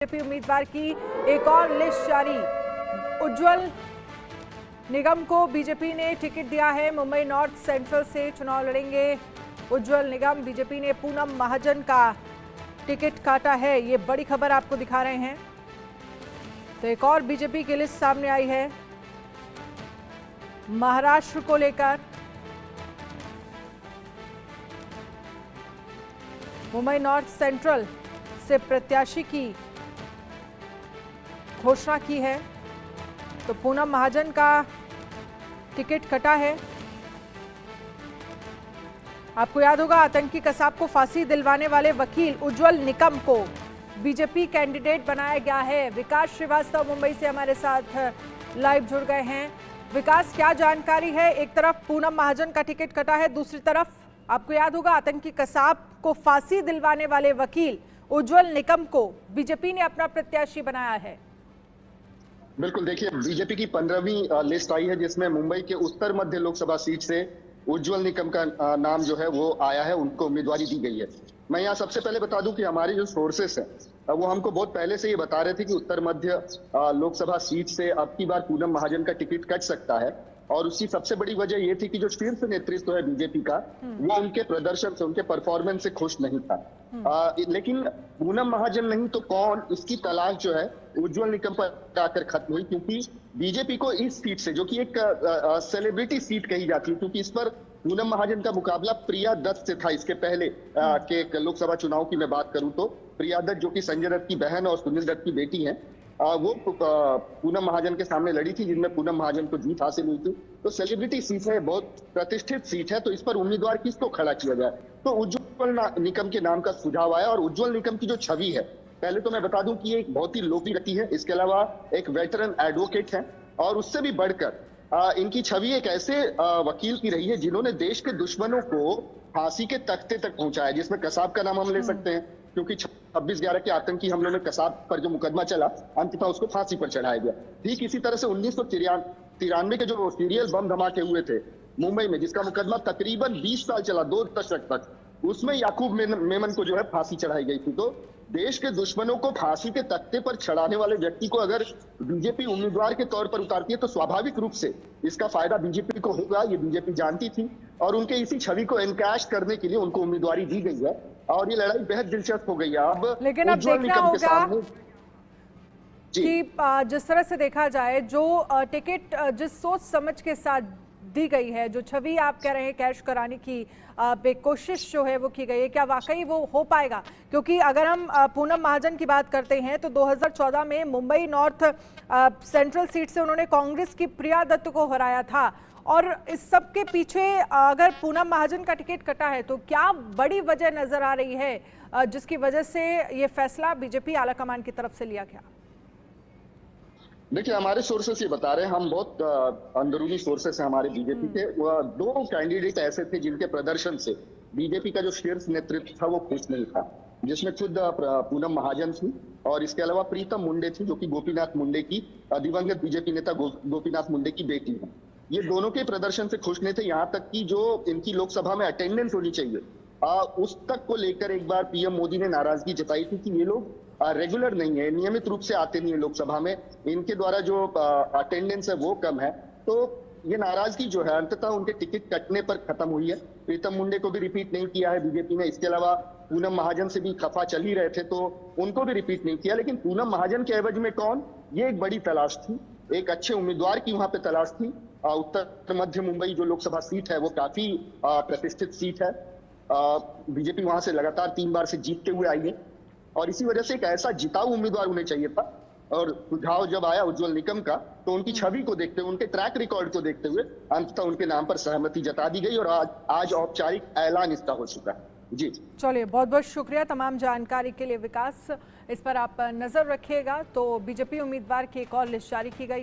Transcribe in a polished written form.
BJP उम्मीदवार की एक और लिस्ट जारी। उज्जवल निगम को बीजेपी ने टिकट दिया है। मुंबई नॉर्थ सेंट्रल से चुनाव लड़ेंगे उज्जवल निगम। बीजेपी ने पूनम महाजन का टिकट काटा है, ये बड़ी खबर आपको दिखा रहे हैं। तो एक और बीजेपी की लिस्ट सामने आई है महाराष्ट्र को लेकर। मुंबई नॉर्थ सेंट्रल से प्रत्याशी की घोषणा की है, तो पूनम महाजन का टिकट कटा है। आपको याद होगा, आतंकी कसाब को फांसी दिलवाने वाले वकील उज्जवल निकम को बीजेपी कैंडिडेट बनाया गया है। विकास श्रीवास्तव मुंबई से हमारे साथ लाइव जुड़ गए हैं। विकास, क्या जानकारी है? एक तरफ पूनम महाजन का टिकट कटा है, दूसरी तरफ आपको याद होगा आतंकी कसाब को फांसी दिलवाने वाले वकील उज्जवल निकम को बीजेपी ने अपना प्रत्याशी बनाया है। बिल्कुल, देखिए बीजेपी की 15वीं लिस्ट आई है जिसमें मुंबई के उत्तर मध्य लोकसभा सीट से उज्जवल निकम का नाम जो है वो आया है, उनको उम्मीदवारी दी गई है। मैं यहाँ सबसे पहले बता दूं कि हमारी जो सोर्सेस है वो हमको बहुत पहले से ये बता रहे थे कि उत्तर मध्य लोकसभा सीट से अब की बार पूनम महाजन का टिकट कट सकता है। और उसकी सबसे बड़ी वजह ये थी कि जो शीर्ष नेतृत्व है बीजेपी का, वो उनके प्रदर्शन से, उनके परफॉर्मेंस से खुश नहीं था। लेकिन पूनम महाजन नहीं तो कौन, इसकी तलाश जो है उज्जवल निकम पर आकर खत्म हुई, क्योंकि बीजेपी को इस सीट से, जो कि एक सेलिब्रिटी सीट कही जाती है, क्योंकि इस पर पूनम महाजन का मुकाबला प्रिया दत्त से था। इसके पहले के लोकसभा चुनाव की मैं बात करूं तो प्रिया दत्त, जो कि संजय दत्त की बहन और सुनील दत्त की बेटी है, वो पूनम महाजन के सामने लड़ी थी, जिनमें पूनम महाजन को जीत हासिल हुई थी। तो सेलिब्रिटी सीट है, बहुत प्रतिष्ठित सीट है, तो इस पर उम्मीदवार किसको खड़ा किया जाए, तो उज्जवल निकम के नाम का सुझाव आया। और उज्जवल निकम की जो छवि है, पहले तो मैं बता दूं कि ये एक बहुत ही लोकप्रिय व्यक्ति है, इसके अलावा एक वेटरन एडवोकेट है, और उससे भी बढ़कर इनकी छवि एक ऐसे वकील की रही है जिन्होंने देश के दुश्मनों को फांसी के तख्ते तक पहुंचाया, जिसमें कसाब का नाम हम ले सकते हैं, क्योंकि 26/11 के आतंकी हमलों में कसाब पर जो मुकदमा चला, अंततः उसको फांसी पर चढ़ाया गया। ठीक इसी तरह से 1993 के जो सीरियल बम धमाके हुए थे मुंबई में, जिसका मुकदमा तकरीबन 20 साल चला, 2 दशक तक, उसमें याकूब मेमन को जो है फांसी चढ़ाई गई थी। तो देश के दुश्मनों को फांसी के तख्ते पर चढ़ाने वाले व्यक्ति को अगर बीजेपी उम्मीदवार के तौर पर उतारती है, तो स्वाभाविक रूप से इसका फायदा बीजेपी को होगा, ये बीजेपी जानती थी, और उनके इसी छवि को एनकैश करने के लिए उनको उम्मीदवारी दी गई है, और ये लड़ाई बेहद दिलचस्प हो गई है। अब लेकिन अब देखना होगा कि जिस तरह से देखा जाए, जो टिकट जिस सोच समझ के साथ दी गई है, जो छवि आप कह रहे हैं कैश कराने की कोशिश जो है वो की गई है, क्या वाकई वो हो पाएगा? क्योंकि अगर हम पूनम महाजन की बात करते हैं तो 2014 में मुंबई नॉर्थ सेंट्रल सीट से उन्होंने कांग्रेस की प्रिया दत्त को हराया था, और इस सब के पीछे अगर पूनम महाजन का टिकट कटा है तो क्या बड़ी वजह नजर आ रही है जिसकी वजह से ये फैसला बीजेपी आलाकमान की तरफ से लिया गया? देखिए, हमारे सोर्सेस ये बता रहे हैं, हम बहुत अंदरूनी सोर्सेस हैं हमारे बीजेपी के। 2 कैंडिडेट ऐसे थे जिनके प्रदर्शन से बीजेपी का जो शीर्ष नेतृत्व था वो खुश नहीं था, जिसमें खुद पूनम महाजन थी, और इसके अलावा प्रीतम मुंडे थी, जो कि गोपीनाथ मुंडे की, दिवंगत बीजेपी नेता गोपीनाथ मुंडे की बेटी है। ये दोनों के प्रदर्शन से खुश नहीं थे, यहाँ तक कि जो इनकी लोकसभा में अटेंडेंस होनी चाहिए उस तक को लेकर एक बार पीएम मोदी ने नाराजगी जताई थी कि ये लोग रेगुलर नहीं है, नियमित रूप से आते नहीं है लोकसभा में, इनके द्वारा जो अटेंडेंस है वो कम है। तो ये नाराजगी जो है अंततः उनके टिकट कटने पर खत्म हुई है। प्रीतम मुंडे को भी रिपीट नहीं किया है बीजेपी ने, इसके अलावा पूनम महाजन से भी खफा चल ही रहे थे, तो उनको भी रिपीट नहीं किया। लेकिन पूनम महाजन के एवज में कौन, ये एक बड़ी तलाश थी, एक अच्छे उम्मीदवार की वहां पे तलाश थी। उत्तर मध्य मुंबई जो लोकसभा सीट है वो काफी प्रतिष्ठित सीट है, बीजेपी वहां से लगातार 3 बार से जीतते हुए आई है, और इसी वजह से एक ऐसा जिताऊ उम्मीदवार उन्हें चाहिए था। और सुझाव जब आया उज्जवल निकम का, तो उनकी छवि को देखते हुए, उनके ट्रैक रिकॉर्ड को देखते हुए अंततः उनके नाम पर सहमति जता दी गई, और आज औपचारिक ऐलान इसका हो चुका है। जी चलिए, बहुत बहुत शुक्रिया तमाम जानकारी के लिए विकास। इस पर आप नजर रखिएगा। तो बीजेपी उम्मीदवार की एक और लिस्ट जारी की गई।